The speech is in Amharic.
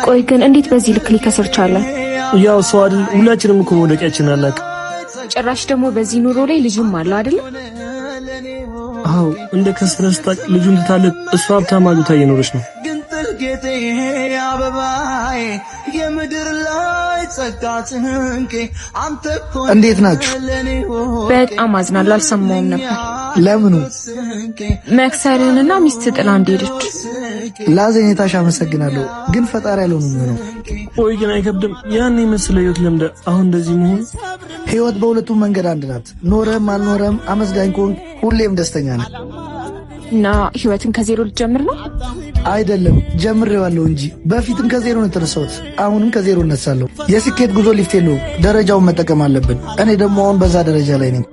ቆይ ግን እንዴት በዚህ ልክ ሊከስር ቻለ? ያው ሰው አይደል ሁላችንም እኮ ወደቂያችን አላቅ። ጭራሽ ደግሞ በዚህ ኑሮ ላይ ልጅም አለ አይደል? አው እንደ ከስረስታ ልጁን ትታለቅ እሷ ሀብታም አሉታ እየኖረች ነው። ጌቴ አበባዬ የምድር ላይ ጸጋትንኬ አንተ እኮ እንዴት ናችሁ? በጣም አዝናለሁ። አልሰማውም ነበር። ለምኑ? መክሰርንና ሚስት ጥላ እንደሄደች ላዘኔታሽ አመሰግናለሁ። ግን ፈጣሪ ያለው ነው። ቆይ ግን አይከብድም? ያን የመሰለ ህይወት ለምደ አሁን እንደዚህ መሆን። ህይወት በሁለቱም መንገድ አንድ ናት። ኖረም አልኖረም አመስጋኝ ከሆንክ ሁሌም ደስተኛ ነህ። እና ህይወትን ከዜሮ ልጀምር ነው? አይደለም ጀምሬዋለሁ እንጂ በፊትም ከዜሮ ነው የተነሳሁት። አሁንም ከዜሮ እነሳለሁ። የስኬት ጉዞ ሊፍት የለውም፣ ደረጃውን መጠቀም አለብን። እኔ ደግሞ አሁን በዛ ደረጃ ላይ ነኝ።